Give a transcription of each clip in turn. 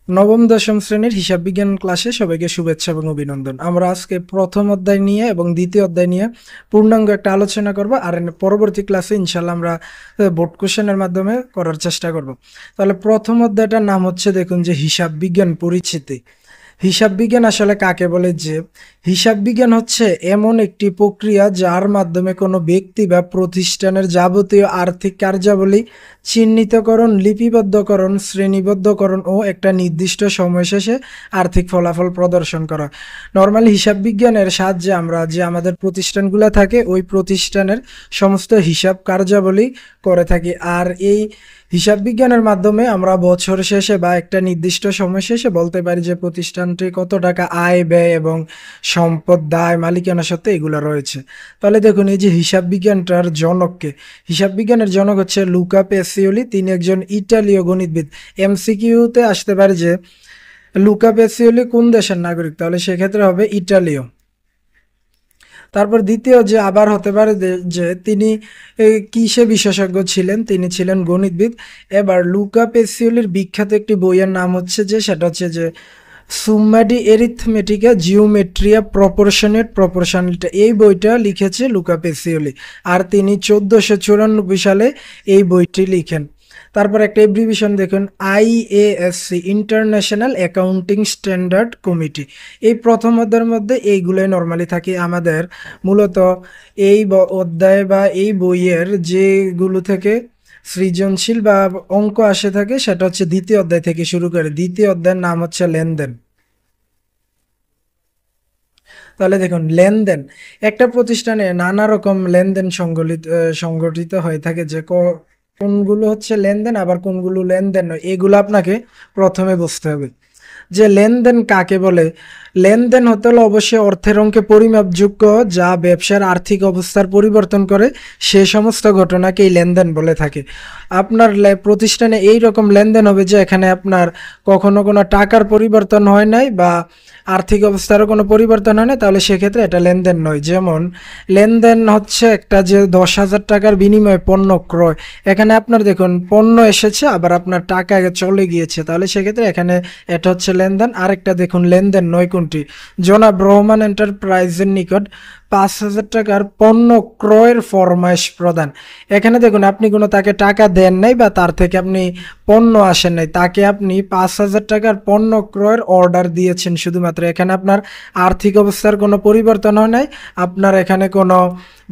নবম দশম শ্রেণীর হিসাব বিজ্ঞান ক্লাসে সবাইকে শুভেচ্ছা এবং অভিনন্দন। আমরা আজকে প্রথম অধ্যায় নিয়ে এবং দ্বিতীয় অধ্যায় নিয়ে পূর্ণাঙ্গ একটা আলোচনা করব, আর পরবর্তী ক্লাসে ইনশাল্লাহ আমরা বোর্ড কোশ্চেনের মাধ্যমে করার চেষ্টা করব। তাহলে প্রথম অধ্যায়টার নাম হচ্ছে, দেখুন যে হিসাব বিজ্ঞান পরিচিতি। হিসাব বিজ্ঞান আসলে কাকে বলে? যে হিসাব বিজ্ঞান হচ্ছে এমন একটি প্রক্রিয়া যার মাধ্যমে কোনো ব্যক্তি বা প্রতিষ্ঠানের যাবতীয় আর্থিক কার্যাবলী চিহ্নিতকরণ, লিপিবদ্ধকরণ, শ্রেণীবদ্ধকরণ ও একটা নির্দিষ্ট সময় শেষে আর্থিক ফলাফল প্রদর্শন করা। নর্মালি হিসাব বিজ্ঞানের সাহায্যে আমরা যে আমাদের প্রতিষ্ঠানগুলো থাকে ওই প্রতিষ্ঠানের সমস্ত হিসাব কার্যাবলী করে থাকি। আর এই হিসাব বিজ্ঞানের মাধ্যমে আমরা বছর শেষে বা একটা নির্দিষ্ট সময় শেষে বলতে পারি যে প্রতিষ্ঠানটি কত টাকা আয়, ব্যয় এবং সম্পদ, দায়, মালিকানা সত্ত্বে এগুলো রয়েছে। তাহলে দেখুন, এই যে হিসাব বিজ্ঞানটার জনককে, হিসাব বিজ্ঞানের জনক হচ্ছে লুকা পেসিওলি। তিনি একজন ইটালীয় গণিতবিদ। এমসিকিউতে আসতে পারে যে লুকা পেসিওলি কোন দেশের নাগরিক, তাহলে সেক্ষেত্রে হবে ইটালীয়। তারপর দ্বিতীয় যে আবার হতে পারে যে তিনি কিসে বিশেষজ্ঞ ছিলেন, তিনি ছিলেন গণিতবিদ। এবার লুকা পেসিওলির বিখ্যাত একটি বইয়ের নাম হচ্ছে যে, সেটা হচ্ছে যে সুম্মা ডি এরিথমেটিকা জিওমেট্রিয়া প্রপোর্শনেট প্রপোর্শনালিটি। এই বইটা লিখেছে লুকা পেসিওলি, আর তিনি 1494 সালে এই বইটি লিখেন। তারপর একটা এব্রিভিশন দেখুন, আইএএসসি, ইন্টারন্যাশনাল অ্যাকাউন্টিং স্ট্যান্ডার্ড কমিটি। এই প্রথম অধ্যায়ের মধ্যে এইগুলোই নর্মালি থাকে আমাদের। মূলত এই অধ্যায় বা এই বইয়ের যেগুলো থেকে সৃজনশীল বা অঙ্ক আসে থাকে সেটা হচ্ছে দ্বিতীয় অধ্যায় থেকে শুরু করে। দ্বিতীয় অধ্যায়ের নাম হচ্ছে লেনদেন। তাহলে দেখুন, লেনদেন, একটা প্রতিষ্ঠানে নানা রকম লেনদেন সংগঠিত হয়ে থাকে। যে কোনগুলো হচ্ছে লেনদেন আবার কোনগুলো লেনদেন নয়, এগুলো আপনাকে প্রথমে বুঝতে হবে। যে লেনদেন কাকে বলে? লেনদেন হতে হলে অবশ্যই অর্থের অঙ্কে পরিমাপযোগ্য যা ব্যবসার আর্থিক অবস্থার পরিবর্তন করে, সে সমস্ত ঘটনাকেই লেনদেন বলে থাকে। আপনার প্রতিষ্ঠানে এই রকম লেনদেন হবে যে এখানে আপনার কখনো কোনো টাকার পরিবর্তন হয় নাই বা আর্থিক অবস্থারও কোনো পরিবর্তন হয় না, তাহলে সেক্ষেত্রে এটা লেনদেন নয়। যেমন লেনদেন হচ্ছে একটা যে 10,000 টাকার বিনিময়ে পণ্য ক্রয়, এখানে আপনার দেখুন পণ্য এসেছে আবার আপনার টাকা চলে গিয়েছে, তাহলে সেক্ষেত্রে এখানে এটা হচ্ছে লেনদেন। আরেকটা দেখুন লেনদেন নয় কোনটি? জনাব রহমান এন্টারপ্রাইজের নিকট 5,000 টাকার পণ্য ক্রয়ের ফরমাইশ প্রদান। এখানে দেখুন আপনি কোনো তাকে টাকা দেন নাই বা তার থেকে আপনি পণ্য আসেন নাই, তাকে আপনি 5,000 টাকার পণ্য ক্রয়ের অর্ডার দিয়েছেন শুধুমাত্র। এখানে আপনার আর্থিক অবস্থার কোনো পরিবর্তন হয় নাই, আপনার এখানে কোনো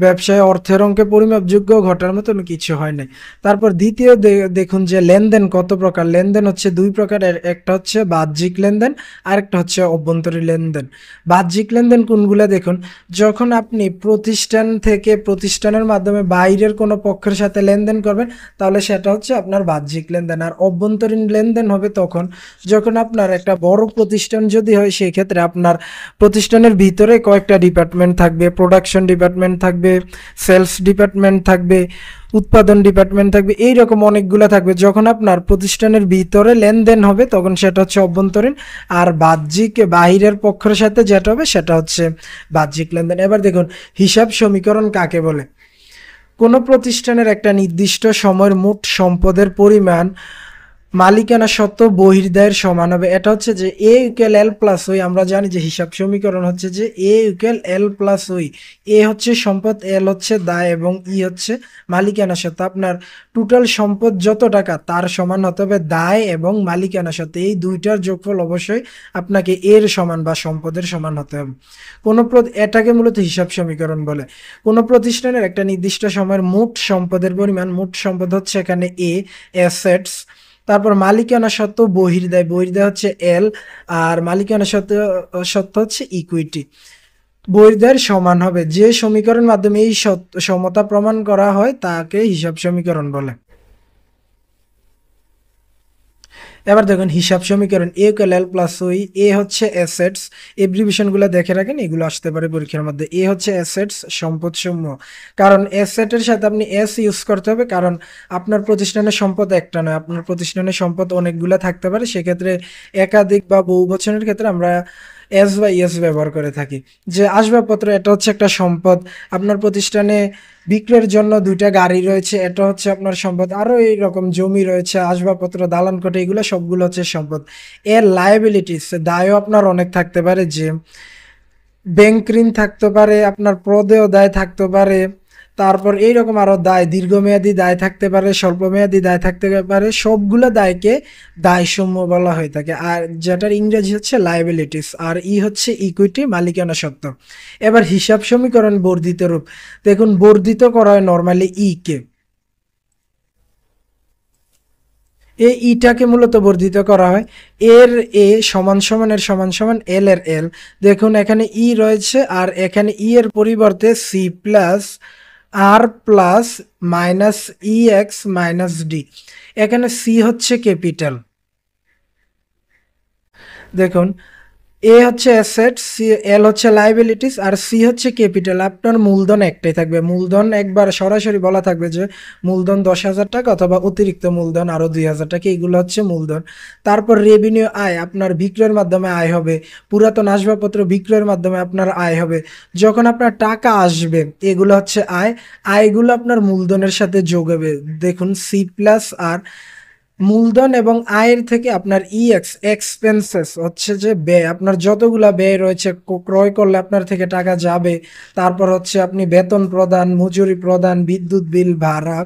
ব্যবসায় অর্থের অঙ্কে পরিমাপযোগ্য ঘটার মতন কিছু হয় নাই। তারপর দ্বিতীয় দেখুন যে লেনদেন কত প্রকার। লেনদেন হচ্ছে দুই প্রকারের, একটা হচ্ছে বাহ্যিক লেনদেন আর একটা হচ্ছে অভ্যন্তরীণ লেনদেন। বাহ্যিক লেনদেন কোনগুলো? দেখুন, যখন আপনি প্রতিষ্ঠান থেকে প্রতিষ্ঠানের মাধ্যমে বাইরের কোনো পক্ষের সাথে লেনদেন করবেন, তাহলে সেটা হচ্ছে আপনার বাহ্যিক লেনদেন। আর অভ্যন্তরীণ লেনদেন হবে তখন যখন আপনার একটা বড় প্রতিষ্ঠান যদি হয়, সেই ক্ষেত্রে আপনার প্রতিষ্ঠানের ভিতরে কয়েকটা ডিপার্টমেন্ট থাকবে, প্রোডাকশন ডিপার্টমেন্ট থাকবে, সেলস ডিপার্টমেন্ট থাকবে, উৎপাদন ডিপার্টমেন্ট থাকবে, এইরকম অনেকগুলো থাকবে। যখন আপনার প্রতিষ্ঠানের ভিতরে লেনদেন হবে তখন সেটা হচ্ছে অভ্যন্তরীণ, আর বাহ্যিক বাহিরের পক্ষের সাথে যেটা হবে সেটা হচ্ছে বাহ্যিক লেনদেন। এবার দেখুন, হিসাব সমীকরণ কাকে বলে? কোনো প্রতিষ্ঠানের একটা নির্দিষ্ট সময়ের মোট সম্পদের পরিমাণ মালিকানা সত্ত্ব বহির্দায়ের সমান হবে। এটা হচ্ছে যে এ ইকুয়াল এল প্লাস ওই। আমরা জানি যে হিসাব সমীকরণ হচ্ছে যে এ ইকুয়াল এল প্লাস ওই। এ হচ্ছে সম্পদ, এল হচ্ছে দায় এবং ই হচ্ছে মালিকানা সত্ত্ব। আপনার টোটাল সম্পদ যত টাকা তার সমান হতে হবে দায় এবং মালিকানা সত্ত্ব। এই দুইটার যোগফল অবশ্যই আপনাকে এর সমান বা সম্পদের সমান হতে হবে। এটাকে মূলত হিসাব সমীকরণ বলে। কোনো প্রতিষ্ঠানের একটা নির্দিষ্ট সময়ের মোট সম্পদের পরিমাণ, মোট সম্পদ হচ্ছে এখানে এ, অ্যাসেটস। তারপর মালিকানা সত্ত্ব বহির্দায়, বহির্দায় হচ্ছে এল, আর মালিকানা সত্ত্ব হচ্ছে ইকুইটি। বহির্দায়ের সমান হবে। যে সমীকরণের মাধ্যমে এই সমতা প্রমাণ করা হয় তাকে হিসাব সমীকরণ বলে। এবার দেখুন হিসাব সমীকরণ এ ইকুয়াল এল প্লাস ওই। এ হচ্ছে অ্যাসেটস, এব্রিভিশনগুলো দেখে রাখেন, এগুলো আসতে পারে পরীক্ষার মধ্যে। এ হচ্ছে অ্যাসেটস, সম্পদ সমূহ। কারণ অ্যাসেটের সাথে আপনি এস ইউজ করতে হবে, কারণ আপনার প্রতিষ্ঠানের সম্পদ একটা নয়, আপনার প্রতিষ্ঠানের সম্পদ অনেকগুলো থাকতে পারে। সেক্ষেত্রে একাধিক বা বহু বচনের ক্ষেত্রে আমরা এস বা ইএস ব্যবহার করে থাকি। যে আসবাবপত্র, এটা হচ্ছে একটা সম্পদ। আপনার প্রতিষ্ঠানে বিক্রয়ের জন্য 2টা গাড়ি রয়েছে, এটা হচ্ছে আপনার সম্পদ। আরও এইরকম জমি রয়েছে, আসবাবপত্র, দালান কোঠা, এগুলো সবগুলো হচ্ছে সম্পদ। এর লায়াবিলিটিস, দায়ও আপনার অনেক থাকতে পারে, যে ব্যাংক ঋণ থাকতে পারে, আপনার প্রদেয় দায় থাকতে পারে, তারপর এইরকম আরো দায়, দীর্ঘমেয়াদী দায় থাকতে পারে, স্বল্পমেয়াদী দায় থাকতে পারে। সবগুলো দায়কে দায়সমূহ বলা হয়ে থাকে। আর যেটার ইংরেজি হচ্ছে লায়াবিলিটিস, আর হচ্ছে ইকুইটি, মালিকানা সত্ত্ব। এবার হিসাব সমীকরণ বর্ধিত রূপ। দেখুন, বর্ধিত করা হয় নর্মালি কে, এই ইটাকে মূলত বর্ধিত করা হয়। এর এ সমান সমান এর সমান সমান এল এর এল। দেখুন এখানে রয়েছে, আর এখানে এর পরিবর্তে C plus R plus minus X minus D. এখানে সি হচ্ছে ক্যাপিটাল। দেখুন, এ হচ্ছে অ্যাসেট, সি এল হচ্ছে লাইবিলিটিস, আর সি হচ্ছে ক্যাপিটাল। আপনার মূলধন একটাই থাকবে। মূলধন একবার সরাসরি বলা থাকবে যে মূলধন 10,000 টাকা, অথবা অতিরিক্ত মূলধন আরও 2,000 টাকা, এগুলো হচ্ছে মূলধন। তারপর রেভিনিউ, আয়, আপনার বিক্রয়ের মাধ্যমে আয় হবে। পুরাতন আসবাবপত্র বিক্রয়ের মাধ্যমে আপনার আয় হবে। যখন আপনার টাকা আসবে, এগুলো হচ্ছে আয়। আয়গুলো আপনার মূলধনের সাথে যোগ হবে। দেখুন, সি প্লাস আর মূলধন এবং আয়ের থেকে আপনার এক্সপেন্সেস হচ্ছে যে ব্যয়, আপনার যতগুলা ব্যয় রয়েছে, ক্রয় করলে আপনার থেকে টাকা যাবে। তারপর হচ্ছে আপনি বেতন প্রদান, মজুরি প্রদান, বিদ্যুৎ বিল, ভাড়া,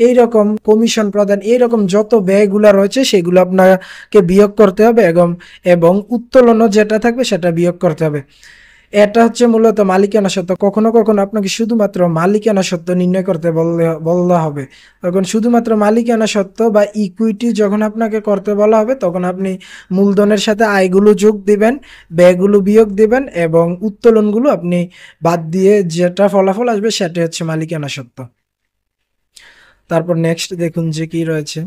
এইরকম কমিশন প্রদান, এইরকম যত ব্যয়গুলা রয়েছে সেগুলো আপনাকে বিয়োগ করতে হবে, এবং উত্তোলনও যেটা থাকবে সেটা বিয়োগ করতে হবে। এটা হচ্ছে মূলত মালিকানা সত্ত্ব। কখনো কখনো আপনাকে শুধুমাত্র মালিকানা সত্ত্ব নির্ণয় করতে বলা হবে। তখন শুধুমাত্র মালিকানা সত্ত্ব বা ইকুইটি যখন আপনাকে করতে বলা হবে, তখন আপনি মূলধনের সাথে আয়গুলো যোগ দিবেন, ব্যয়গুলো বিয়োগ দিবেন, এবং উত্তোলনগুলো আপনি বাদ দিয়ে যেটা ফলাফল আসবে সেটা হচ্ছে মালিকানা সত্ত্ব। তারপর নেক্সট দেখুন যে কি রয়েছে।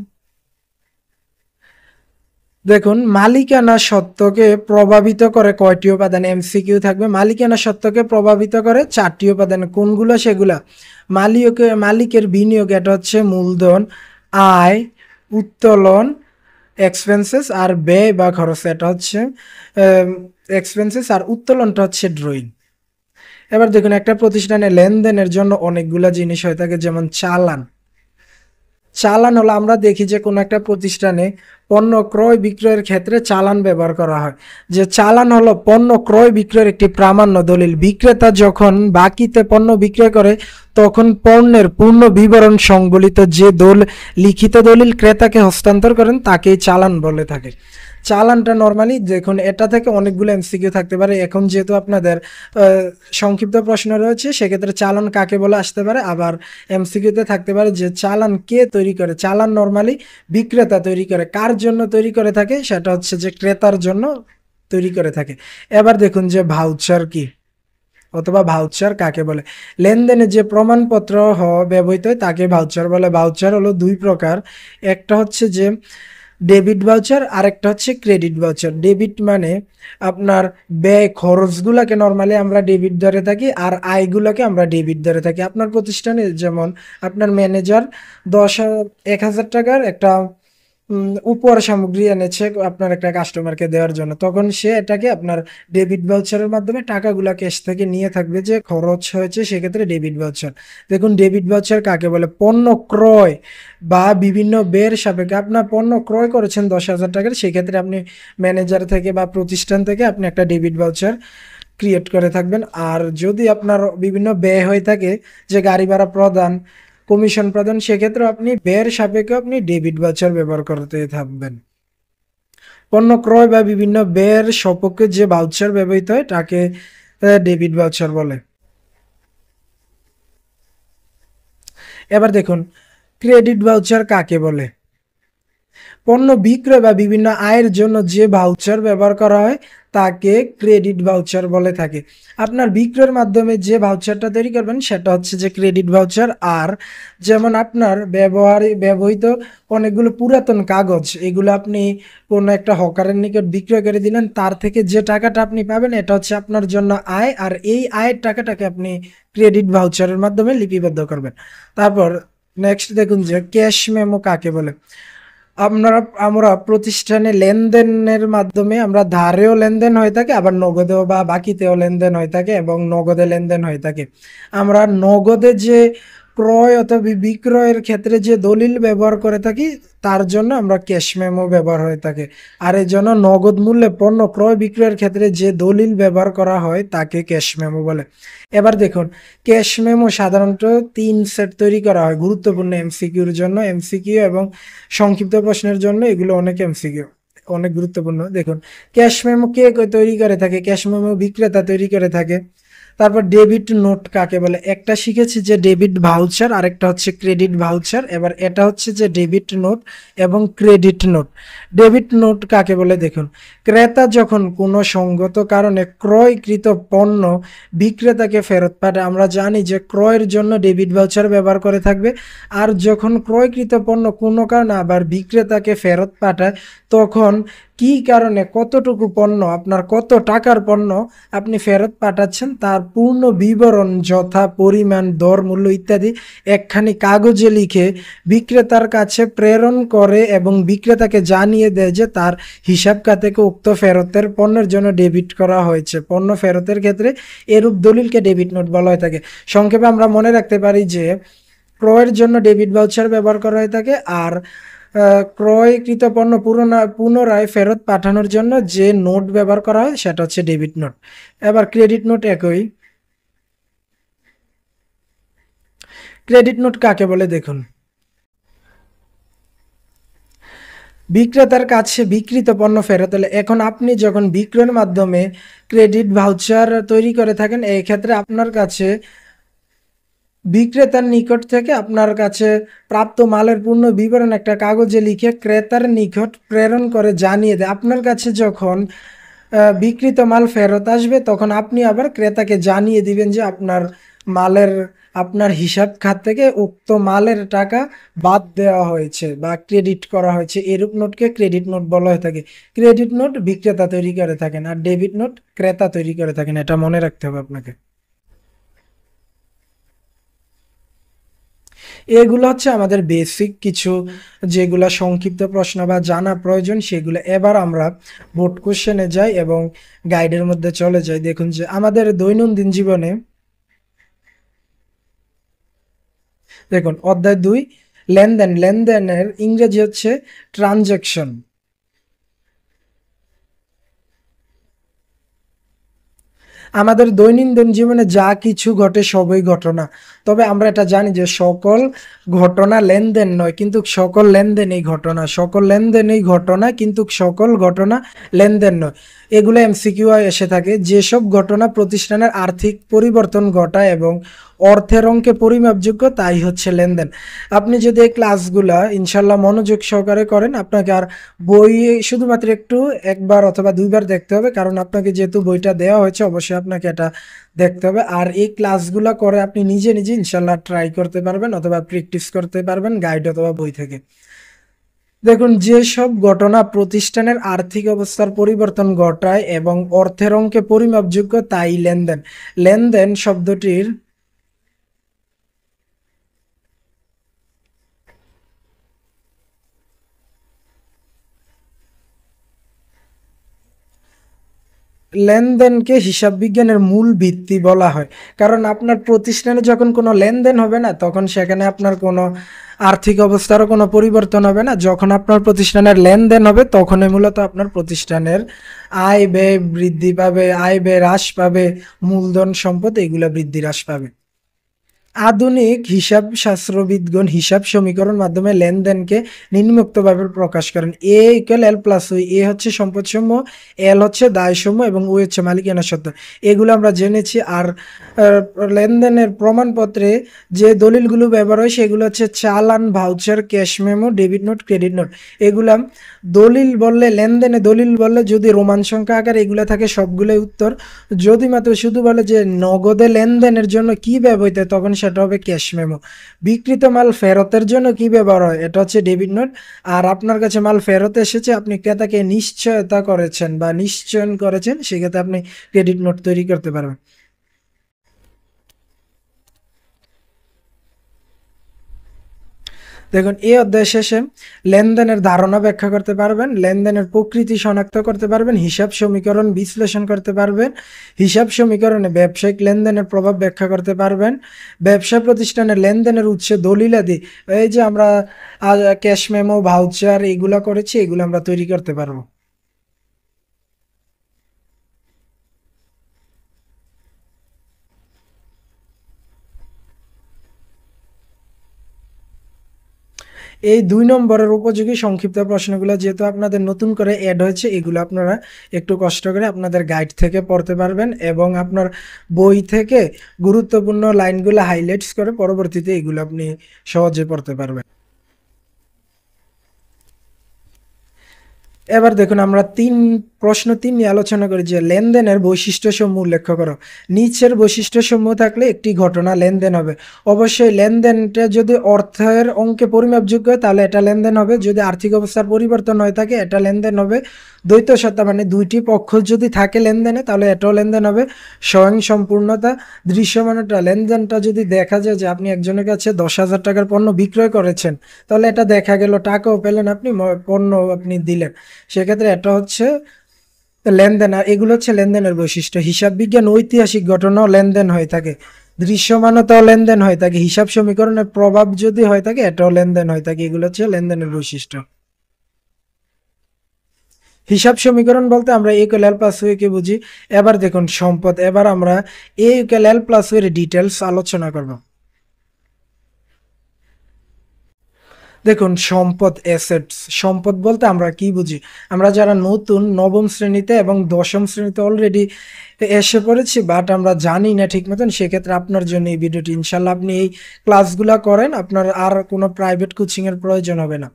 দেখুন, মালিকানা সত্ত্বকে প্রভাবিত করে কয়টি উপাদান? এমসিকিউ থাকবে। মালিকানা সত্ত্বকে প্রভাবিত করে 4টি উপাদান। কোনগুলো সেগুলা? মালিকের বিনিয়োগ, এটা হচ্ছে মূলধন, আয়, উত্তোলন, এক্সপেন্সেস, আর ব্যয় বা খরচ, এটা হচ্ছে এক্সপেন্সেস, আর উত্তোলনটা হচ্ছে ড্রয়িং। এবার দেখুন, একটা প্রতিষ্ঠানে লেনদেনের জন্য অনেকগুলা জিনিস হয়ে থাকে, যেমন চালান। চালান হলো, আমরা দেখি যে কোনো একটা প্রতিষ্ঠানে পণ্য ক্রয় বিক্রয়ের ক্ষেত্রে চালান ব্যবহার করা হয়। যে চালান হলো পণ্য ক্রয় বিক্রয়ের একটি প্রামাণ্য দলিল। বিক্রেতা যখন বাকিতে পণ্য বিক্রয় করে, তখন পণ্যের পূর্ণ বিবরণ সংবলিত যে লিখিত দলিল ক্রেতাকে হস্তান্তর করেন, তাকেই চালান বলে থাকে। চালানটা নর্মালি দেখুন, এটা থেকে অনেকগুলো এমসিকিউ থাকতে পারে। এখন যেহেতু আপনাদের সংক্ষিপ্ত প্রশ্ন রয়েছে, সেক্ষেত্রে চালান কাকে বলে আসতে পারে। আবার এমসিকিউতে থাকতে পারে যে চালান কে তৈরি করে। চালান নর্মালি বিক্রেতা তৈরি করে। কার জন্য তৈরি করে থাকে? সেটা হচ্ছে যে ক্রেতার জন্য তৈরি করে থাকে। এবার দেখুন যে ভাউচার কি, অথবা ভাউচার কাকে বলে। লেনদেনে যে প্রমাণপত্র ব্যবহৃত হয় তাকে ভাউচার বলে। ভাউচার হলো 2 প্রকার। একটা হচ্ছে যে ডেবিট ভাউচার, আর একটা হচ্ছে ক্রেডিট ভাউচার। ডেবিট মানে আপনার ব্যয় খরচগুলোকে নর্মালি আমরা ডেবিট ধরে থাকি, আর আয়গুলোকে আমরা ডেবিট ধরে থাকি। আপনার প্রতিষ্ঠানে যেমন আপনার ম্যানেজার 1,000 টাকার একটা উপহার সামগ্রী এনেছে আপনার একটা কাস্টমারকে দেওয়ার জন্য, তখন সে এটাকে আপনার ডেবিট ভাউচারের মাধ্যমে টাকাগুলা ক্যাশ থেকে নিয়ে থাকবে, যে খরচ হয়েছে, সেক্ষেত্রে ডেবিট ভাউচার। দেখুন, ডেবিট ভাউচার কাকে বলে? পণ্য ক্রয় বা বিভিন্ন ব্যয়ের সাপেক্ষে আপনার পণ্য ক্রয় করেছেন 10,000 টাকার, সেক্ষেত্রে আপনি ম্যানেজার থেকে বা প্রতিষ্ঠান থেকে আপনি একটা ডেবিট ভাউচার ক্রিয়েট করে থাকবেন। আর যদি আপনার বিভিন্ন ব্যয় হয়ে থাকে, যে গাড়ি ভাড়া প্রদান, কমিশন প্রদান, সেক্ষেত্রে আপনি ব্যয়ের সাপেক্ষে আপনি ডেবিট ভাউচার ব্যবহার করতে থাকবেন। পণ্য ক্রয় বা বিভিন্ন ব্যয়ের সপক্ষে যে ভাউচার ব্যবহৃত হয় তাকে ডেবিট ভাউচার বলে। এবার দেখুন, ক্রেডিট ভাউচার কাকে বলে? পণ্য বিক্রয় বা বিভিন্ন আয়ের জন্য যে ভাউচার ব্যবহার করা হয় তাকে ক্রেডিট ভাউচার বলে থাকে। আপনার বিক্রয়ের মাধ্যমে যে ভাউচারটা তৈরি করবেন সেটা হচ্ছে যে ক্রেডিট ভাউচার। আর যেমন আপনার ব্যবহৃত অনেকগুলো পুরাতন কাগজ, এগুলো আপনি কোনো একটা হকারের নিকট বিক্রয় করে দিলেন, তার থেকে যে টাকাটা আপনি পাবেন এটা হচ্ছে আপনার জন্য আয়, আর এই আয়ের টাকাটাকে আপনি ক্রেডিট ভাউচারের মাধ্যমে লিপিবদ্ধ করবেন। তারপর নেক্সট দেখুন যে ক্যাশ মেমো কাকে বলে। আমরা আমরা প্রতিষ্ঠানে লেনদেনের মাধ্যমে আমরা ধারেও লেনদেন হয়ে থাকে, আবার নগদেও বা বাকিতেও লেনদেন হয়ে থাকে এবং নগদে লেনদেন হয়ে থাকে। আমরা নগদে যে ক্রয় অথবা বিক্রয়ের ক্ষেত্রে যে দলিল ব্যবহার করে থাকি তার জন্য আমরা ক্যাশ মেমো ব্যবহার হয়ে থাকে। আর এই জন্য নগদ মূল্যে পণ্য ক্রয় বিক্রয়ের ক্ষেত্রে যে দলিল ব্যবহার করা হয় তাকে ক্যাশ মেমো বলে। এবার দেখুন, ক্যাশ মেমো সাধারণত 3 সেট তৈরি করা হয় গুরুত্বপূর্ণ এমসিকিউর জন্য। এমসিকিউ এবং সংক্ষিপ্ত প্রশ্নের জন্য এগুলো অনেক এমসিকিউ, অনেক গুরুত্বপূর্ণ। দেখুন, ক্যাশ মেমো কে তৈরি করে থাকে? ক্যাশ মেমো বিক্রেতা তৈরি করে থাকে। তারপর ডেবিট নোট কাকে বলে? একটা শিখেছি যে ডেবিট ভাউচার, আরেকটা হচ্ছে ক্রেডিট ভাউচার। এবার এটা হচ্ছে যে ডেবিট নোট এবং ক্রেডিট নোট। ডেবিট নোট কাকে বলে? দেখুন, ক্রেতা যখন কোনো সঙ্গত কারণে ক্রয়কৃত পণ্য বিক্রেতাকে ফেরত পাঠায়, আমরা জানি যে ক্রয়ের জন্য ডেবিট ভাউচার ব্যবহার করে থাকবে। আর যখন ক্রয়কৃত পণ্য কোনো কারণে আবার বিক্রেতাকে ফেরত পাঠায়, তখন কি কারণে কতটুকু পণ্য, আপনার কত টাকার পণ্য আপনি ফেরত পাঠাচ্ছেন তার পূর্ণ বিবরণ যথা পরিমাণ, দর, মূল্য ইত্যাদি একখানি কাগজে লিখে বিক্রেতার কাছে প্রেরণ করে এবং বিক্রেতাকে জানিয়ে দেয় যে তার হিসাব খাতে উক্ত ফেরতের পণ্যের জন্য ডেবিট করা হয়েছে। পণ্য ফেরতের ক্ষেত্রে এরূপ দলিলকে ডেবিট নোট বলা হয়ে থাকে। সংক্ষেপে আমরা মনে রাখতে পারি যে ক্রয়ের জন্য ডেবিট ভাউচার ব্যবহার করা হয়ে থাকে, আর ক্রয়কৃত পণ্য পুনরায় ফেরত পাঠানোর জন্য যে নোট ব্যবহার করা হয় সেটা হচ্ছে ডেবিট নোট। এবার ক্রেডিট নোট একই। ক্রেডিট নোট কাকে বলে? দেখুন, বিক্রেতার কাছে বিক্রিত পণ্য ফেরত হলে, এখন আপনি যখন বিক্রয়ের মাধ্যমে ক্রেডিট ভাউচার তৈরি করে থাকেন, এই ক্ষেত্রে আপনার কাছে বিক্রেতার নিকট থেকে আপনার কাছে প্রাপ্ত মালের পূর্ণ বিবরণ একটা কাগজে লিখে ক্রেতার নিকট প্রেরণ করে জানিয়ে দেয়। আপনার কাছে যখন বিক্রিত মাল ফেরত আসবে তখন আপনি আবার ক্রেতাকে জানিয়ে দিবেন যে মালের আপনার হিসাব খাত থেকে উক্ত মালের টাকা বাদ দেওয়া হয়েছে বা ক্রেডিট করা হয়েছে। এরূপ নোটকে ক্রেডিট নোট বলা হয়ে থাকে। ক্রেডিট নোট বিক্রেতা তৈরি করে থাকেন আর ডেবিট নোট ক্রেতা তৈরি করে থাকেন, এটা মনে রাখতে হবে আপনাকে। এগুলো হচ্ছে আমাদের বেসিক কিছু, যেগুলা সংক্ষিপ্ত প্রশ্ন বা জানা প্রয়োজন সেগুলো। এবার আমরা বোর্ড কোশ্চেনে যাই এবং গাইডের মধ্যে চলে যাই। দেখুন যে আমাদের দৈনন্দিন জীবনে, দেখুন অধ্যায় 2 লেনদেন। লেনদেনের ইংরেজি হচ্ছে ট্রানজ্যাকশন। আমাদের দৈনন্দিন জীবনে যা কিছু ঘটে সবই ঘটনা, তবে আমরা এটা জানি যে সকল ঘটনা লেনদেন নয়, কিন্তু সকল লেনদেনই ঘটনা। সকল লেনদেনই ঘটনা কিন্তু সকল ঘটনা লেনদেন নয়। এগুলো এমসিকিউ এসে থাকে। যেসব ঘটনা প্রতিষ্ঠানের আর্থিক পরিবর্তন ঘটায় এবং অর্থের অঙ্কে পরিমাপযোগ্য তাই হচ্ছে লেনদেন। আপনি যদি এই ক্লাসগুলা ইনশাল্লাহ মনোযোগ সহকারে করেন, আপনাকে আর বই শুধুমাত্র একবার অথবা দুইবার দেখতে হবে, কারণ আপনাকে যেহেতু বইটা দেওয়া হয়েছে অবশ্যই আপনাকে এটা দেখতে হবে। আর এই ক্লাসগুলা করে আপনি নিজে নিজে ইনশাল্লাহ ট্রাই করতে পারবেন অথবা প্র্যাকটিস করতে পারবেন গাইড অথবা বই থেকে। দেখুন, যেসব ঘটনা প্রতিষ্ঠানের আর্থিক অবস্থার পরিবর্তন ঘটায় এবং অর্থের অঙ্কে পরিমাপযোগ্য তাই লেনদেন। লেনদেন শব্দটির লেনদেনকে হিসাব বিজ্ঞানের মূল ভিত্তি বলা হয়। কারণ আপনার প্রতিষ্ঠানে যখন কোনো লেনদেন হবে না তখন সেখানে আপনার কোনো আর্থিক অবস্থারও কোনো পরিবর্তন হবে না। যখন আপনার প্রতিষ্ঠানের লেনদেন হবে তখনই মূলত আপনার প্রতিষ্ঠানের আয় ব্যয় বৃদ্ধি পাবে, আয় ব্যয় হ্রাস পাবে, মূলধন সম্পদ এগুলো বৃদ্ধি হ্রাস পাবে। আধুনিক হিসাব শাস্ত্রবিদগণ হিসাব সমীকরণ মাধ্যমে লেনদেনকে নিম্নোক্তভাবে প্রকাশ করেন। এ ইকুয়াল এল প্লাস ওই। এ হচ্ছে সম্পদসমূহ, এল হচ্ছে দায়সমূহ এবং ওই হচ্ছে মালিকানা সত্ত্ব। এগুলো আমরা জেনেছি। আর লেনদেনের প্রমাণপত্রে যে দলিলগুলো ব্যবহার হয় সেগুলো হচ্ছে চালান, voucher, cash memo, debit note, credit note. এগুলা দলিল বললে, লেনদেনে দলিল বললে যদি রোমান সংখ্যা আকারে এগুলো থাকে সবগুলোই উত্তর। যদি মাত্র শুধু বলে যে নগদে লেনদেনের জন্য কি ব্যবহৃত হয় তখন সেটা হবে ক্যাশ মেমো। বিক্রিত মাল ফেরতের জন্য কি ব্যবহার হয় এটা হচ্ছে ডেবিট নোট। আর আপনার কাছে মাল ফেরত এসেছে, আপনি ক্রেতাকে নিশ্চয়তা করেছেন বা নিশ্চয়ন করেছেন, সেক্ষেত্রে আপনি ক্রেডিট নোট তৈরি করতে পারবেন। দেখুন এই অধ্যায় শেষে লেনদেনের ধারণা ব্যাখ্যা করতে পারবেন, লেনদেনের প্রকৃতি শনাক্ত করতে পারবেন, হিসাব সমীকরণ বিশ্লেষণ করতে পারবেন, হিসাব সমীকরণে ব্যবসায়িক লেনদেনের প্রভাব ব্যাখ্যা করতে পারবেন, ব্যবসা প্রতিষ্ঠানের লেনদেনের উৎসে দলিলাদি, এই যে আমরা ক্যাশ মেমো, ভাউচার এগুলো করেছি, এগুলো আমরা তৈরি করতে পারবো। এই 2 নম্বরের উপযোগী সংক্ষিপ্ত প্রশ্নগুলো যেহেতু আপনাদের নতুন করে অ্যাড হয়েছে, এগুলো আপনারা একটু কষ্ট করে আপনাদের গাইড থেকে পড়তে পারবেন এবং আপনার বই থেকে গুরুত্বপূর্ণ লাইনগুলো হাইলাইটস করে পরবর্তীতে এগুলো আপনি সহজে পড়তে পারবেন। এবার দেখুন আমরা প্রশ্ন 3 নিয়ে আলোচনা করি যে লেনদেনের বৈশিষ্ট্যসমূহ উল্লেখ করো। নিচের বৈশিষ্ট্যসমূহ থাকলে একটি ঘটনা লেনদেন হবে। অবশ্যই লেনদেনটা যদি অর্থের অঙ্কে পরিমাপযোগ্য হয় তাহলে এটা লেনদেন হবে, যদি আর্থিক অবস্থার পরিবর্তন হয়ে থাকে এটা লেনদেন হবে। দ্বৈত সত্তা মানে দুইটি পক্ষ যদি থাকে লেনদেনে তাহলে এটাও লেনদেন হবে। স্বয়ং সম্পূর্ণতা, দৃশ্যমানতা, লেনদেনটা যদি দেখা যায় যে আপনি একজনের কাছে 10,000 টাকার পণ্য বিক্রয় করেছেন, তাহলে এটা দেখা গেল টাকাও পেলেন আপনি, পণ্য আপনি দিলেন, সেক্ষেত্রে এটা হচ্ছে লেনদেন। আর এগুলো হচ্ছে লেনদেনের বৈশিষ্ট্য। হিসাব বিজ্ঞান ঐতিহাসিক ঘটনাও লেনদেন হয়ে থাকে, দৃশ্যমানতাও লেনদেন হয়ে থাকে, হিসাব সমীকরণের প্রভাব যদি হয়ে থাকে এটাও লেনদেন হয়ে থাকে। এগুলো হচ্ছে লেনদেনের বৈশিষ্ট্য। হিসাব সমীকরণ বলতে আমরা এ ইকুয়াল এল প্লাস কে বুঝি। এবার দেখুন সম্পদ, এবার আমরা এ ইকুয়াল এল প্লাস এর ডিটেলস আলোচনা করব। দেখুন সম্পদ, অ্যাসেটস, সম্পদ বলতে আমরা কি বুঝি? আমরা যারা নতুন নবম শ্রেণীতে এবং দশম শ্রেণীতে অলরেডি এসে পড়েছি বাট আমরা জানি না ঠিক মতন, সেক্ষেত্রে আপনার জন্য এই ভিডিওটি। ইনশাল্লাহ আপনি এই ক্লাসগুলো করেন, আপনার আর কোনো প্রাইভেট কোচিংয়ের প্রয়োজন হবে না।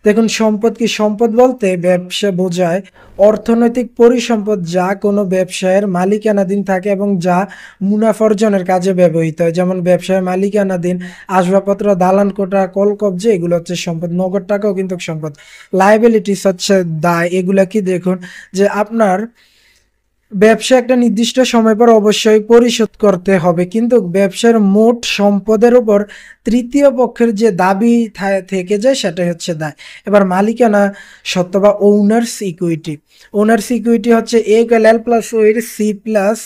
দেখুন সম্পদ কি? সম্পদ বলতে ব্যবসা বোঝায় অর্থনৈতিক পরিসম্পদ যা কোনো ব্যবসায়ের মালিকানাধীন থাকে এবং যা মুনাফা অর্জনের কাজে ব্যবহৃত হয়। যেমন ব্যবসায় মালিকানাধীন আসবাবপত্র, দালান কোঠা, কলকব্জে, এগুলো হচ্ছে সম্পদ। নগদ টাকাও কিন্তু সম্পদ। লায়াবিলিটিস হচ্ছে দায়। এগুলা কি? দেখুন যে আপনার ব্যবসা একটা নির্দিষ্ট সময় পর অবশ্যই পরিশোধ করতে হবে, কিন্তু ব্যবসার মোট সম্পদের উপর তৃতীয় পক্ষের যে দাবি থেকে যায় সেটাই হচ্ছে দায়। এবার মালিকানা সত্ত্ব বা ওনার্স ইকুইটি। ওনার্স ইকুইটি হচ্ছে এ ইকুয়াল এল প্লাস ও এর সি প্লাস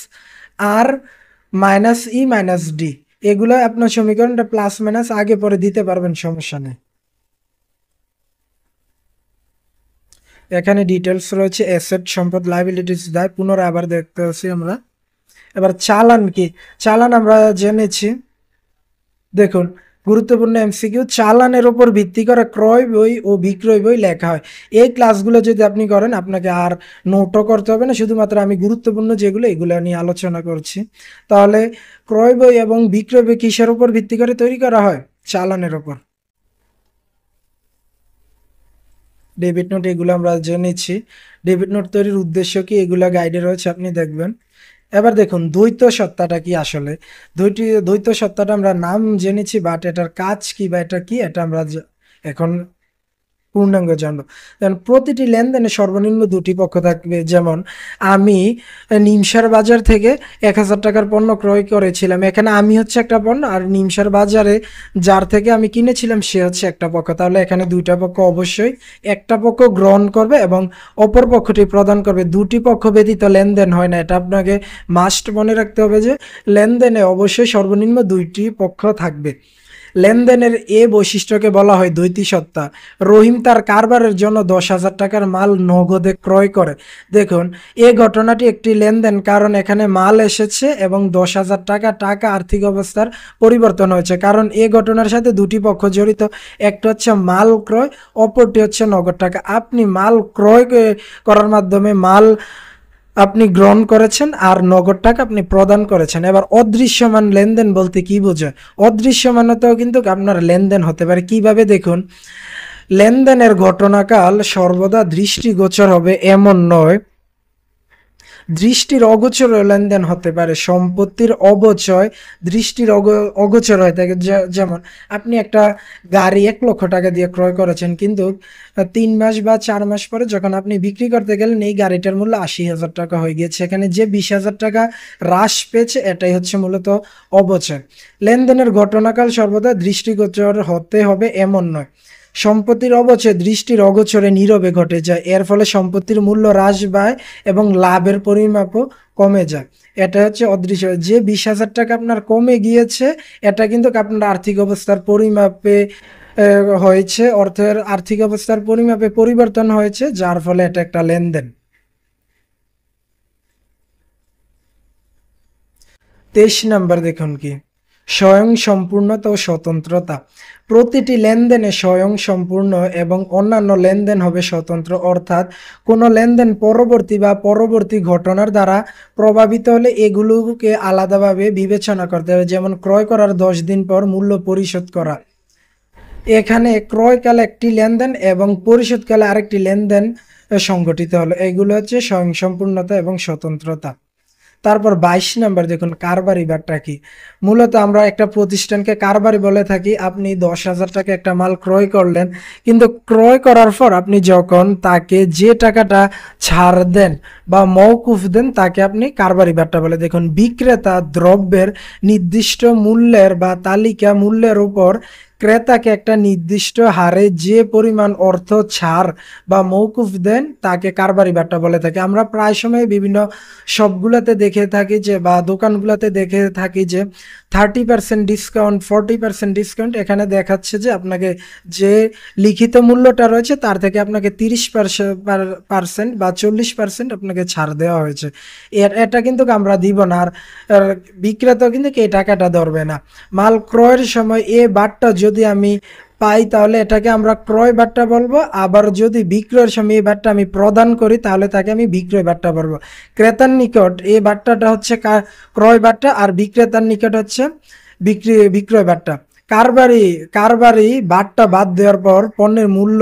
আর মাইনাস ই মাইনাস ডি। এগুলো আপনার সমীকরণটা প্লাস মাইনাস আগে পরে দিতে পারবেন, সমস্যা নেই। এখানে ডিটেলস রয়েছে অ্যাসেট, সম্পদ, লায়াবিলিটিস, দায়। পুনরায় আবার দেখতে পাচ্ছি আমরা। এবার চালান কি? চালান আমরা জেনেছি। দেখুন গুরুত্বপূর্ণ এমসিকিউ, চালানের উপর ভিত্তি করে ক্রয় বই ও বিক্রয় বই লেখা হয়। এই ক্লাসগুলো যদি আপনি করেন আপনাকে আর নোটও করতে হবে না, শুধুমাত্র আমি গুরুত্বপূর্ণ যেগুলো এগুলো নিয়ে আলোচনা করছি। তাহলে ক্রয় বই এবং বিক্রয় বই কিসের উপর ভিত্তি করে তৈরি করা হয়? চালানের উপর। ডেবিট নোট এগুলো আমরা জেনেছি। ডেবিট নোট তৈরির উদ্দেশ্য কি এগুলা গাইডে রয়েছে, আপনি দেখবেন। এবার দেখুন দ্বৈত সত্তাটা কি? আসলে দ্বৈত সত্তাটা আমরা নাম জেনেছি বাট এটার কাজ কি বা এটা কি এটা আমরা এখন পূর্ণাঙ্গ জানবো। কারণ প্রতিটি লেনদেনে সর্বনিম্ন দুটি পক্ষ থাকবে। যেমন আমি নিমসার বাজার থেকে 1,000 টাকার পণ্য ক্রয় করেছিলাম, এখানে আমি হচ্ছে একটা পণ্য আর নিমসার বাজারে যার থেকে আমি কিনেছিলাম সে হচ্ছে একটা পক্ষ। তাহলে এখানে দুইটা পক্ষ অবশ্যই একটা পক্ষ গ্রহণ করবে এবং অপর পক্ষটি প্রদান করবে। দুটি পক্ষ ব্যতীত লেনদেন হয় না, এটা আপনাকে মাস্ট মনে রাখতে হবে যে লেনদেনে অবশ্যই সর্বনিম্ন দুইটি পক্ষ থাকবে। লেনদেনের এ বৈশিষ্ট্যকে বলা হয় দ্বৈতী সত্তা। রহিম তার কারবারের জন্য 10,000 টাকার মাল নগদে ক্রয় করে। দেখুন এই ঘটনাটি একটি লেনদেন, কারণ এখানে মাল এসেছে এবং 10,000 টাকা আর্থিক অবস্থার পরিবর্তন হয়েছে। কারণ এই ঘটনার সাথে দুটি পক্ষ জড়িত, একটা হচ্ছে মাল ক্রয়, অপরটি হচ্ছে নগদ টাকা। আপনি মাল ক্রয় করার মাধ্যমে মাল আপনি গ্রহণ করেছেন আর নগদ টাকা আপনি প্রদান করেছেন। এবার অদৃশ্যমান লেনদেন বলতে কি বোঝায়? অদৃশ্যমানতাও কিন্তু আপনার লেনদেন হতে পারে। কিভাবে? দেখুন লেনদেনের ঘটনাকাল সর্বদা দৃষ্টিগোচর হবে এমন নয়, দৃষ্টির অগোচর লেনদেন হতে পারে, সম্পত্তির অবচয় দৃষ্টির অগোচর হয়ে থাকে। যেমন আপনি একটা গাড়ি 1 লক্ষ টাকা দিয়ে ক্রয় করেছেন, কিন্তু 3 মাস বা 4 মাস পরে যখন আপনি বিক্রি করতে গেলেন এই গাড়িটার মূল্য 80,000 টাকা হয়ে গিয়েছে। এখানে যে 20,000 টাকা হ্রাস পেয়েছে এটাই হচ্ছে মূলত অবচয়। লেনদেনের ঘটনাকাল সর্বদা দৃষ্টিগোচর হতে হবে এমন নয়। সম্পত্তির অবচয় দৃষ্টির অগোচরে নীরবে ঘটে যায়, এর ফলে সম্পত্তির মূল্য হ্রাস পায় এবং লাভের পরিমাপও কমে যায়। এটা হচ্ছে অদৃশ্য। যে 20,000 টাকা আপনার কমে গিয়েছে এটা কিন্তু আপনার আর্থিক অবস্থার পরিমাপে হয়েছে, অর্থের আর্থিক অবস্থার পরিমাপে পরিবর্তন হয়েছে, যার ফলে এটা একটা লেনদেন। 23 নম্বর দেখুন কি, স্বয়ংসম্পূর্ণতা ও স্বতন্ত্রতা। প্রতিটি লেনদেনে স্বয়ংসম্পূর্ণ এবং অন্যান্য লেনদেন হবে স্বতন্ত্র, অর্থাৎ কোনো লেনদেন পরবর্তী ঘটনার দ্বারা প্রভাবিত হলে এগুলোকে আলাদাভাবে বিবেচনা করতে হবে। যেমন ক্রয় করার 10 দিন পর মূল্য পরিশোধ করা, এখানে ক্রয়কালে একটি লেনদেন এবং পরিশোধকালে আরেকটি লেনদেন সংঘটিত হলো। এগুলো হচ্ছে স্বয়ংসম্পূর্ণতা এবং স্বতন্ত্রতা। তারপর 22 নম্বর দেখুন, কারবারি বাট্টা কি। মূলত আমরা একটা প্রতিষ্ঠানকে কারবারি বলে থাকি। আপনি 10,000 টাকা একটা মাল ক্রয় করলেন, কিন্তু ক্রয় করার পর আপনি যখন তাকে যে টাকাটা ছাড় দেন বা মওকুফ দেন তাকে আপনি কারবারি বাট্টা বলে। দেখুন, বিক্রেতা দ্রব্যের নির্দিষ্ট মূল্যের বা তালিকা মূল্যের উপর ক্রেতাকে একটা নির্দিষ্ট হারে যে পরিমাণ অর্থ ছাড় বা মওকুফ দেন তাকে কারবারি বাট্টা বলে থাকে। আমরা প্রায় সময় বিভিন্ন শপগুলোতে দেখে থাকি যে বা দোকানগুলোতে দেখে থাকি যে 30% ডিসকাউন্ট, 40% ডিসকাউন্ট। এখানে দেখাচ্ছে যে আপনাকে যে লিখিত মূল্যটা রয়েছে তার থেকে আপনাকে 30% বা 40% আপনাকে ছাড় দেওয়া হয়েছে। এটা কিন্তু আমরা দিব না, আর বিক্রেতাও কিন্তু এই টাকাটা ধরবে না। মাল ক্রয়ের সময় এ বাট্টা যদি আমি পাই তাহলে এটাকে আমরা ক্রয় বাট্টা বলবো, আবার যদি বিক্রয়ের সময় এই বাট্টা আমি প্রদান করি তাহলে তাকে আমি বিক্রয় বাট্টা বলবো। ক্রেতার নিকট এই বাট্টাটা হচ্ছে ক্রয় বাট্টা, আর বিক্রেতার নিকট হচ্ছে বিক্রয় বাট্টা। কারবারি বাট্টা বাদ দেওয়ার পর পণ্যের মূল্য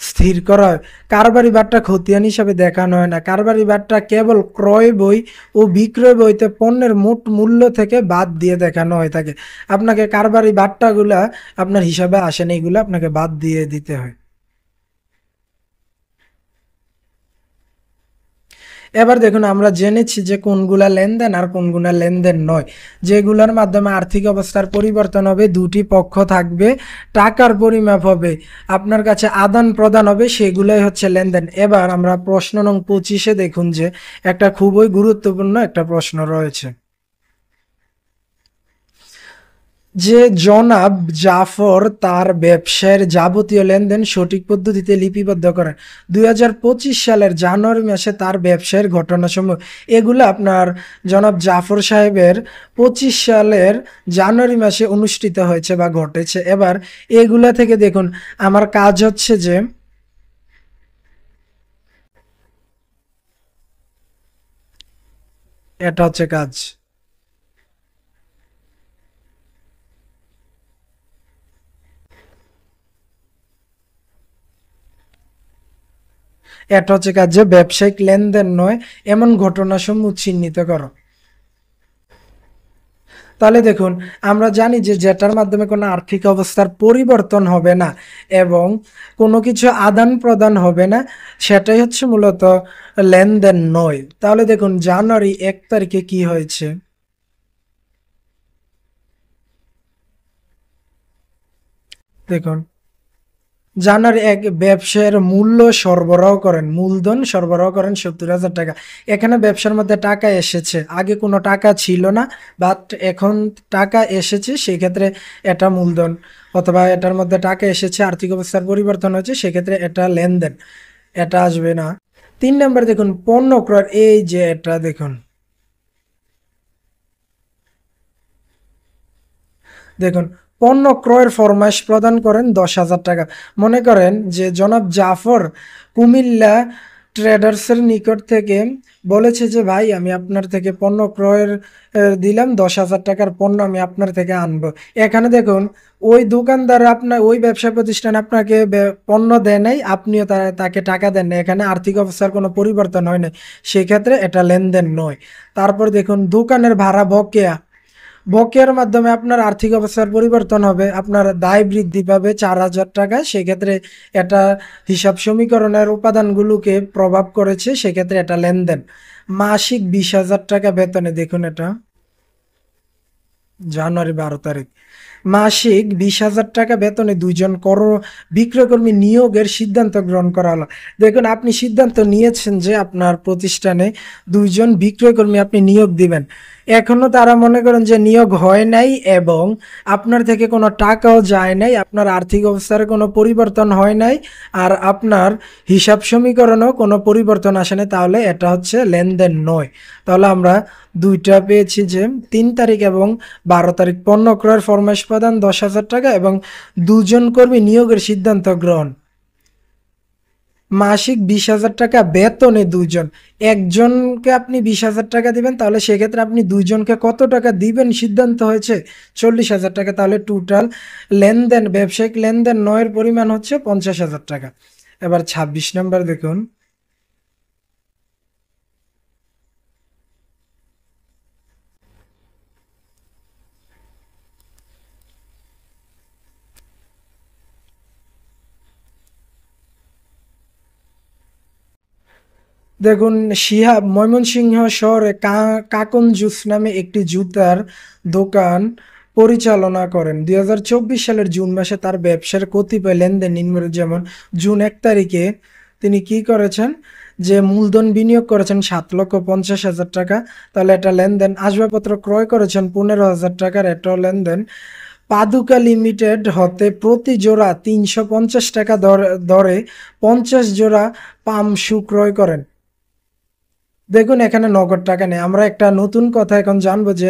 স্থির করা হয়। কারবারি বাট্টা খতিয়ান হিসাবে দেখানো হয় না। কারবারি বাট্টা কেবল ক্রয় বই ও বিক্রয় বইতে পণ্যের মোট মূল্য থেকে বাদ দিয়ে দেখানো হয়ে থাকে। আপনাকে কারবারি বাট্টাগুলা আপনার হিসাবে আসে না, এগুলো আপনাকে বাদ দিয়ে দিতে হয়। এবার দেখুন, আমরা জেনেছি যে কোনগুলা লেনদেন আর কোনগুলা লেনদেন নয়। যেগুলোর মাধ্যমে আর্থিক অবস্থার পরিবর্তন হবে, দুটি পক্ষ থাকবে, টাকার পরিমাপ হবে, আপনার কাছে আদান প্রদান হবে, সেগুলাই হচ্ছে লেনদেন। এবার আমরা প্রশ্ন নং 25-এ দেখুন যে একটা খুবই গুরুত্বপূর্ণ একটা প্রশ্ন রয়েছে যে জনাব জাফর তার ব্যবসায়ের যাবতীয় লেনদেন সঠিক পদ্ধতিতে লিপিবদ্ধ করেন। 2025 সালের জানুয়ারি মাসে তার ব্যবসায়ের ঘটনাসমূহ, এগুলো আপনার জনাব জাফর সাহেবের 25 সালের জানুয়ারি মাসে অনুষ্ঠিত হয়েছে বা ঘটেছে। এবার এগুলা থেকে দেখুন, আমার কাজ হচ্ছে যে এটা হচ্ছে কাজ, এটা হচ্ছে কাজ যে ব্যবসায়িক লেনদেন নয় এমন ঘটনাসমূহ চিহ্নিত করো। তাহলে দেখুন, আমরা জানি যে যেটার মাধ্যমে কোনো আর্থিক অবস্থার পরিবর্তন হবে না এবং কোনো কিছু আদান প্রদান হবে না, সেটাই হচ্ছে মূলত লেনদেন নয়। তাহলে দেখুন, জানুয়ারি 1 তারিখে কি হয়েছে দেখুন। জানুয়ারি 1 ব্যবসায়ের মূল্য সরবরাহ করেন, মূলধন সরবরাহ করেন 70,000 টাকা। এখানে ব্যবসার মধ্যে টাকা এসেছে, আগে কোনো টাকা ছিল না, বাট এখন টাকা এসেছে, সেক্ষেত্রে এটা মূলধন, অথবা এটার মধ্যে টাকা এসেছে, আর্থিক অবস্থার পরিবর্তন হয়েছে, সেক্ষেত্রে এটা লেনদেন, এটা আসবে না। 3 নম্বর দেখুন, পণ্য ক্রয়ের, এই যে এটা দেখুন, দেখুন পণ্য ক্রয়ের ফরমাইশ প্রদান করেন 10,000 টাকা। মনে করেন যে জনাব জাফর কুমিল্লা ট্রেডার্সের নিকট থেকে বলেছে যে ভাই আমি আপনার থেকে পণ্য ক্রয়ের দিলাম 10,000 টাকার পণ্য আমি আপনার থেকে আনবো। এখানে দেখুন ওই দোকানদার আপনার ওই ব্যবসা প্রতিষ্ঠান আপনাকে পণ্য দেয় নাই, আপনিও তাকে টাকা দেন না, এখানে আর্থিক অবস্থার কোনো পরিবর্তন হয় নাই, সেক্ষেত্রে এটা লেনদেন নয়। তারপর দেখুন দোকানের ভাড়া বকেয়া, বকেয়ার মাধ্যমে আপনার আর্থিক অবস্থার পরিবর্তন হবে, আপনার দায় বৃদ্ধি পাবে 4,000 টাকা, সেক্ষেত্রে এটা হিসাব সমীকরণের উপাদানগুলোকে প্রভাব করেছে, সেক্ষেত্রে এটা লেনদেন। মাসিক 20,000 টাকা বেতনে, দেখুন এটা জানুয়ারি 12 তারিখ, মাসিক 20,000 টাকা বেতনে 2 জন বিক্রয়কর্মী নিয়োগের সিদ্ধান্ত গ্রহণ করা হলো। দেখুন আপনি সিদ্ধান্ত নিয়েছেন যে আপনার প্রতিষ্ঠানে 2 জন বিক্রয়কর্মী আপনি নিয়োগ দিবেন, এখনো তারা মনে করেন যে নিয়োগ হয় নাই এবং আপনার থেকে কোনো টাকাও যায় নাই, আপনার আর্থিক অবস্থার কোনো পরিবর্তন হয় নাই, আর আপনার হিসাব সমীকরণেও কোনো পরিবর্তন আসে নাই, তাহলে এটা হচ্ছে লেনদেন নয়। তাহলে আমরা দুইটা পেয়েছি যে 3 তারিখ এবং 12 তারিখ পণ্য ক্রয়ের ফরমাশ প্রদান 10,000 টাকা এবং 2 জন কর্মী নিয়োগের সিদ্ধান্ত গ্রহণ, মাসিক 20,000 টাকা বেতনে 2 জন, একজনকে আপনি 20,000 টাকা দিবেন, তাহলে সেক্ষেত্রে আপনি 2 জনকে কত টাকা দিবেন সিদ্ধান্ত হয়েছে 40,000 টাকা, তাহলে টোটাল লেনদেন ব্যবসায়িক লেনদেন নয়ের পরিমাণ হচ্ছে 50,000 টাকা। এবার 26 নম্বর দেখুন, দেখুন শিহাব ময়মনসিংহ শহরে কাকন জুস নামে একটি জুতার দোকান পরিচালনা করেন। 2024 সালের জুন মাসে তার ব্যবসার কতিপয় লেনদেন নিম্নরূপ, যেমন জুন 1 তারিখে তিনি কি করেছেন যে মূলধন বিনিয়োগ করেছেন 7,50,000 টাকা, তাহলে এটা লেনদেন। আসবাবপত্র ক্রয় করেছেন 15,000 টাকার, এটাও লেনদেন। পাদুকা লিমিটেড হতে প্রতি জোড়া 350 টাকা দরে 50 জোড়া পাম শু ক্রয় করেন। দেখুন এখানে নগদ টাকা নেই, আমরা একটা নতুন কথা এখন জানবো যে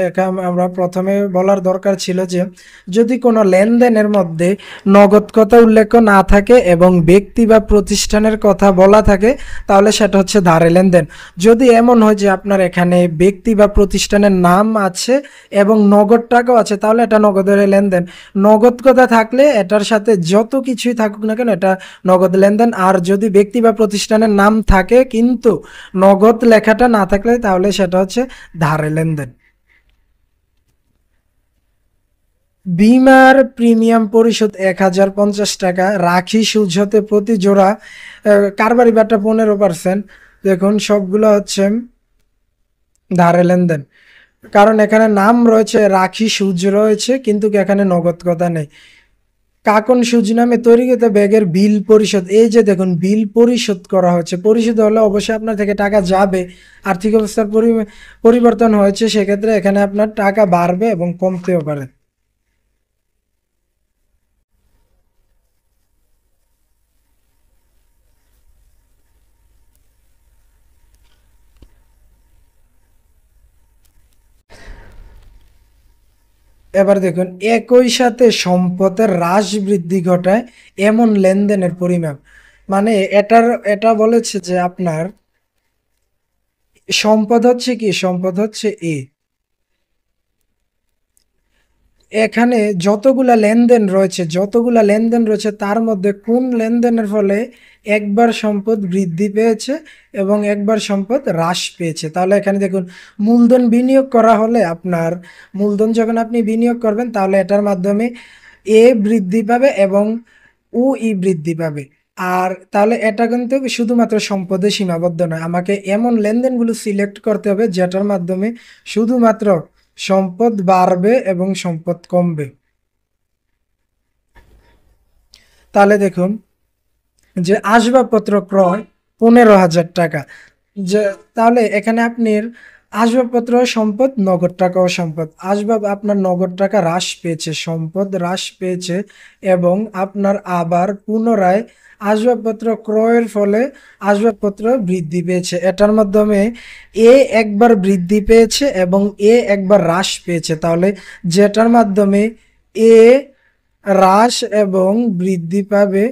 আমরা প্রথমে বলার দরকার ছিল যে যদি কোনো লেনদেনের মধ্যে নগদ কথা উল্লেখ না থাকে এবং ব্যক্তি বা প্রতিষ্ঠানের কথা বলা থাকে তাহলে সেটা হচ্ছে ধারে লেনদেন। যদি এমন হয় যে আপনার এখানে ব্যক্তি বা প্রতিষ্ঠানের নাম আছে এবং নগদ টাকাও আছে তাহলে এটা নগদের লেনদেন। নগদ কথা থাকলে এটার সাথে যত কিছুই থাকুক না কেন এটা নগদ লেনদেন। আর যদি ব্যক্তি বা প্রতিষ্ঠানের নাম থাকে কিন্তু নগদ লেখাটা না থাকলে তাহলে সেটা হচ্ছে ধারে লেনদেন। বিমার প্রিমিয়াম পরিশোধ 1,050 টাকা, রাখি সুদ হতে প্রতি জোড়া কারবারি বাটা 15%। দেখুন সবগুলো হচ্ছে ধারে লেনদেন, কারণ এখানে নাম রয়েছে, রাখি সুজ রয়েছে, কিন্তু এখানে নগদ কথা নেই। কাকন সুজ নামে তৈরিকৃত ব্যাগের বিল পরিশোধ, এই যে দেখুন বিল পরিশোধ করা হচ্ছে, পরিশোধ হলে অবশ্যই আপনার থেকে টাকা যাবে, আর্থিক অবস্থার পরিবর্তন হয়েছে, সেক্ষেত্রে এখানে আপনার টাকা বাড়বে এবং কমতেও পারে। এবার দেখুন একই সাথে সম্পদের হ্রাস বৃদ্ধি ঘটায় এমন লেনদেনের পরিমাপ, মানে এটা বলেছে যে আপনার সম্পদ হচ্ছে কি, সম্পদ হচ্ছে এখানে যতগুলা লেনদেন রয়েছে তার মধ্যে কোন লেনদেনের ফলে একবার সম্পদ বৃদ্ধি পেয়েছে এবং একবার সম্পদ হ্রাস পেয়েছে। তাহলে এখানে দেখুন মূলধন বিনিয়োগ করা হলে আপনার মূলধন যখন আপনি বিনিয়োগ করবেন তাহলে এটার মাধ্যমে বৃদ্ধি পাবে এবং বৃদ্ধি পাবে। আর তাহলে এটা কিন্তু শুধুমাত্র সম্পদে সীমাবদ্ধ নয়, আমাকে এমন লেনদেনগুলো সিলেক্ট করতে হবে যেটার মাধ্যমে শুধুমাত্র সম্পদ বাড়বে এবং সম্পদ কমবে। তাহলে দেখুন যে আসবাবপত্র ক্রয় 15,000 টাকা, যে তাহলে এখানে আপনার আসবাবপত্র সম্পদ, নগদ টাকাও সম্পদ। আপনার নগদ টাকা হ্রাস পেয়েছে, সম্পদ হ্রাস পেয়েছে এবং আপনার আবার পুনরায় আসবাবপত্র ক্রয়ের ফলে আসবাবপত্র বৃদ্ধি পেয়েছে। এটার মাধ্যমে একবার বৃদ্ধি পেয়েছে এবং একবার হ্রাস পেয়েছে, তাহলে যেটার মাধ্যমে এ হ্রাস এবং বৃদ্ধি পাবে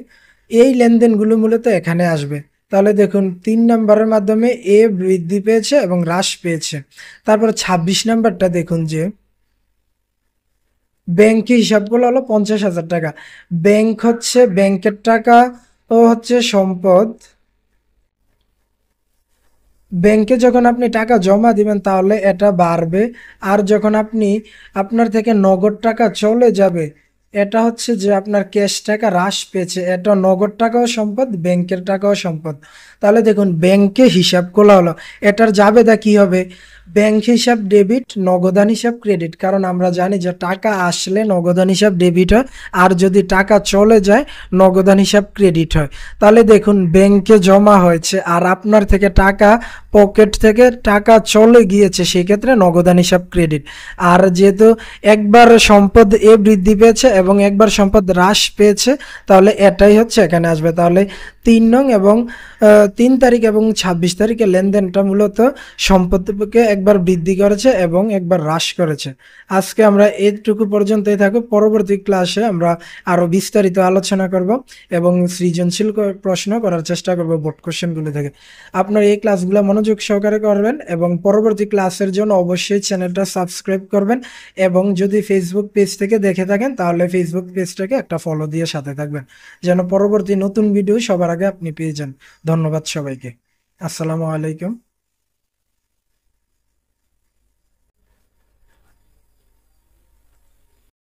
এই লেনদেনগুলো মূলত এখানে আসবে। তাহলে দেখুন 3 নাম্বারের মাধ্যমে এ বৃদ্ধি পেয়েছে এবং হ্রাস পেয়েছে। তারপর 26 নাম্বারটা দেখুন যে ব্যাংকে হিসাব করলে হলো 50,000 টাকা। ব্যাংক হচ্ছে ব্যাংকের টাকা ও হচ্ছে সম্পদ। ব্যাংকে যখন আপনি টাকা জমা দিবেন তাহলে এটা বাড়বে, আর যখন আপনার থেকে নগদ টাকা চলে যাবে এটা হচ্ছে যে আপনার ক্যাশ টাকা হ্রাস পেয়েছে, এটা নগদ টাকাও সম্পদ, ব্যাংকের টাকাও সম্পদ। তাহলে দেখুন ব্যাংকে হিসাব খোলা হলো, এটার জাবেদা কি হবে? ব্যাংক হিসাব ডেবিট, নগদান হিসাব ক্রেডিট। কারণ আমরা জানি যে টাকা আসলে নগদান হিসাব ডেবিট হয়, আর যদি টাকা চলে যায় নগদান হিসাব ক্রেডিট হয়। তাহলে দেখুন ব্যাংকে জমা হয়েছে আর আপনার থেকে টাকা, পকেট থেকে টাকা চলে গিয়েছে, সেক্ষেত্রে নগদান হিসাব ক্রেডিট। আর যেহেতু একবার সম্পদ এ বৃদ্ধি পেয়েছে এবং একবার সম্পদ হ্রাস পেয়েছে, তাহলে এটাই হচ্ছে এখানে আসবে। তাহলে 3 নং এবং 3 তারিখ এবং 26 তারিখে লেনদেনটা মূলত সম্পদকে একবার বৃদ্ধি করেছে এবং একবার হ্রাস করেছে। আজকে আমরা এইটুকু পর্যন্তই থাকবো। পরবর্তী ক্লাসে আমরা আরো বিস্তারিত আলোচনা করব এবং সৃজনশীল প্রশ্ন করার চেষ্টা করব বোর্ড কোশ্চেনগুলো থেকে। আপনার এই ক্লাসগুলো মনোযোগ সহকারে করবেন এবং পরবর্তী ক্লাসের জন্য অবশ্যই চ্যানেলটা সাবস্ক্রাইব করবেন, এবং যদি ফেসবুক পেজ থেকে দেখে থাকেন তাহলে ফেসবুক পেজটাকে একটা ফলো দিয়ে সাথে থাকবেন, যেন পরবর্তী নতুন ভিডিও সবার আগে আপনি পেয়ে যান। ধন্যবাদ সবাইকে। আসসালামু আলাইকুম।